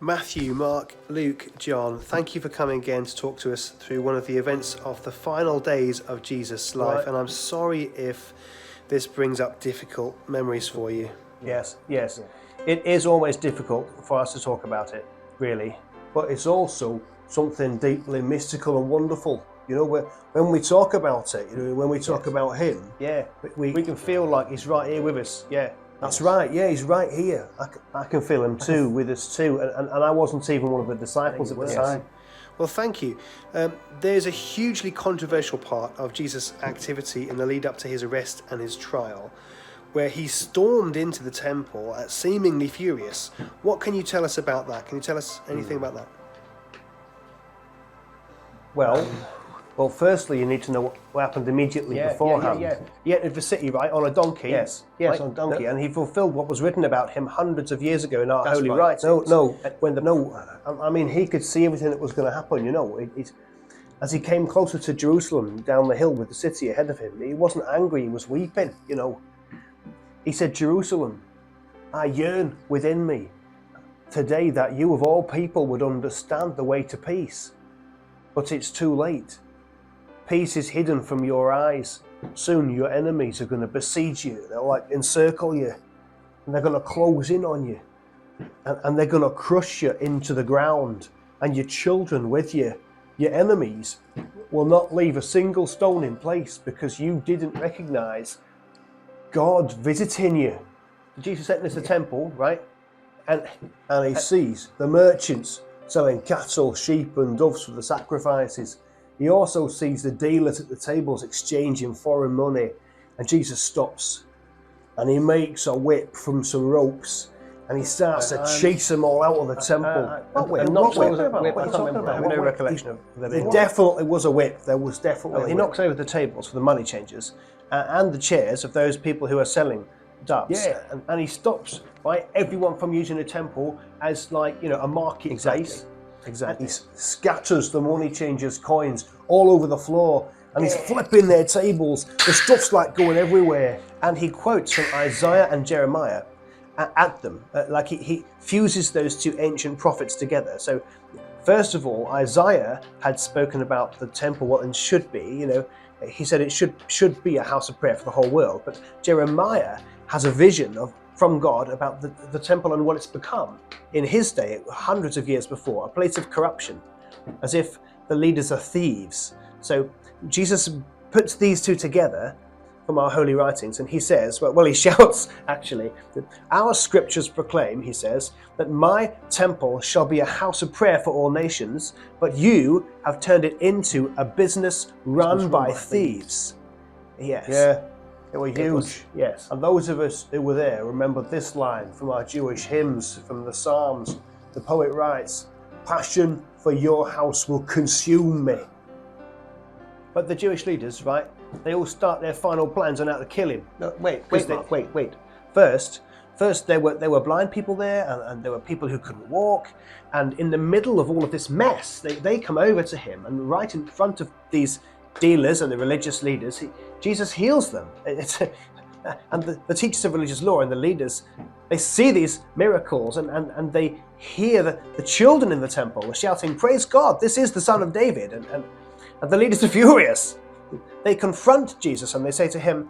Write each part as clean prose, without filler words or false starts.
Matthew, Mark, Luke, John, thank you for coming again to talk to us through one of the events of the final days of Jesus' life. Right. And I'm sorry if this brings up difficult memories for you. Yes. It is always difficult for us to talk about it, really. But it's also something deeply mystical and wonderful. You know, when we talk about it, when we talk about him, we can feel like he's right here with us. Yeah, that's right. Yeah, he's right here. I can feel him too, with us too. And I wasn't even one of the disciples at the time. Well, thank you. There's a hugely controversial part of Jesus' activity in the lead up to his arrest and his trial, where he stormed into the temple seemingly furious. What can you tell us about that? Can you tell us anything about that? Well, firstly, you need to know what happened immediately beforehand. He entered the city, right, on a donkey. Yes, right? On a donkey, and he fulfilled what was written about him hundreds of years ago in our holy writings. I mean, he could see everything that was going to happen. You know, as he came closer to Jerusalem, down the hill with the city ahead of him, he wasn't angry. He was weeping. You know, he said, "Jerusalem, I yearn within me today that you of all people would understand the way to peace, but it's too late. Peace is hidden from your eyes. Soon your enemies are going to besiege you. They'll like encircle you, and they're going to close in on you, and they're going to crush you into the ground, and your children with you. Your enemies will not leave a single stone in place because you didn't recognize God visiting you." Jesus enters the temple, right? And he sees the merchants selling cattle, sheep and doves for the sacrifices. He also sees the dealers at the tables exchanging foreign money. And Jesus stops and he makes a whip from some ropes and he starts to chase them all out of the temple. What whip? What are you talking about? I have no recollection of that. There definitely was a whip. There was definitely. He knocks over the tables for the money changers and the chairs of those people who are selling doves. Yeah. And he stops, right, everyone from using the temple as a marketplace. Exactly. He scatters the money changers' coins all over the floor and he's flipping their tables. The stuff's like going everywhere. And he quotes from Isaiah and Jeremiah at them. He fuses those two ancient prophets together. So first of all, Isaiah had spoken about the temple, what it should be. He said it should be a house of prayer for the whole world. But Jeremiah has a vision from God about the temple and what it's become in his day, hundreds of years before, a place of corruption, as if the leaders are thieves. So Jesus puts these two together from our holy writings, and he says, he shouts actually, that our scriptures proclaim, he says, that my temple shall be a house of prayer for all nations, but you have turned it into a business run by thieves. Yes. Yeah. They were huge. Yes. And those of us who were there remember this line from our Jewish hymns, from the Psalms. The poet writes, "Passion for your house will consume me." But the Jewish leaders, right, they all start their final plans on how to kill him. No, wait. First there were blind people there, and there were people who couldn't walk. And in the middle of all of this mess, they come over to him, and right in front of these dealers and the religious leaders, Jesus heals them. And the teachers of religious law and the leaders, they see these miracles and they hear the children in the temple are shouting, "Praise God, this is the Son of David." And the leaders are furious. They confront Jesus and they say to him,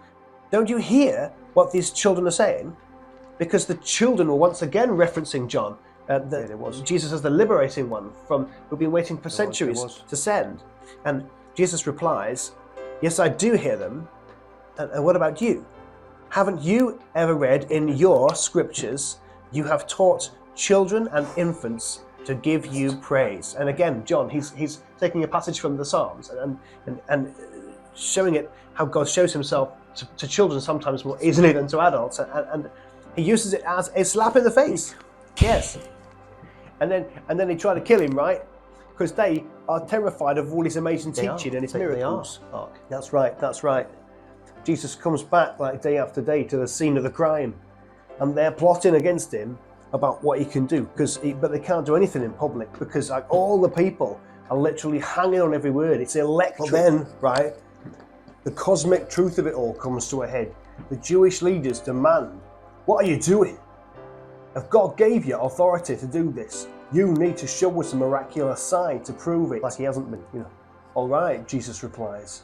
"Don't you hear what these children are saying?" Because the children were once again referencing John. Jesus as the liberating one who'd been waiting for centuries to send. And Jesus replies, "Yes, I do hear them. And what about you? Haven't you ever read in your scriptures, you have taught children and infants to give you praise?" And again, John, he's taking a passage from the Psalms and showing it how God shows himself to children sometimes more easily than to adults. And he uses it as a slap in the face. Yes. And then they try to kill him, right? Because they are terrified of all his amazing teaching and his miracles. That's right. Jesus comes back like day after day to the scene of the crime, and they're plotting against him about what he can do. But they can't do anything in public because all the people are literally hanging on every word. It's electric. But then, right, the cosmic truth of it all comes to a head. The Jewish leaders demand, "What are you doing? If God gave you authority to do this, You need to show us a miraculous sign to prove it. Like he hasn't been, All right, Jesus replies.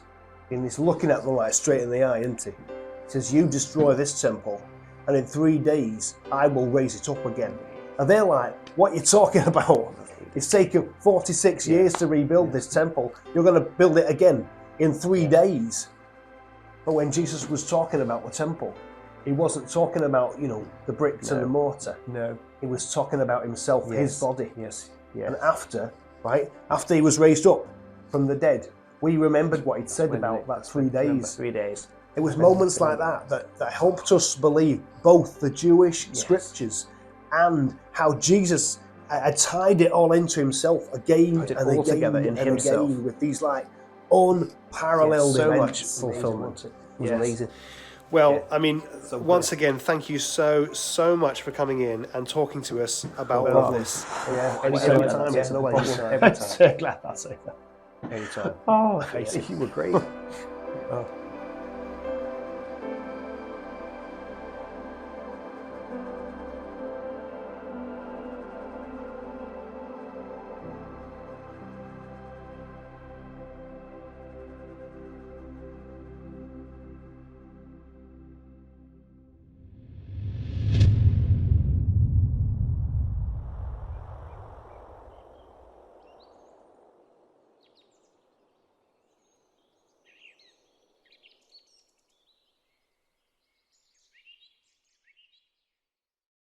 And he's looking at them like straight in the eye, isn't he? He says, you destroy this temple, and in 3 days I will raise it up again. And they're like, what are you talking about? It's taken 46 years to rebuild this temple. You're going to build it again in 3 days. But when Jesus was talking about the temple, he wasn't talking about, the bricks and the mortar. No. He was talking about himself, his body. Yes. And after he was raised up from the dead, we remembered what he'd said about that 3 days. 3 days. It was moments like that helped us believe both the Jewish scriptures and how Jesus had tied it all into himself again and again together in and himself. again with these unparalleled so events. much fulfillment. It was amazing. Well, I mean, once again, thank you so much for coming in and talking to us about all of this. Yeah, Anytime, anytime, it's no pleasure. problem. Every time. So glad that's it. Anytime. Oh, You were great. oh.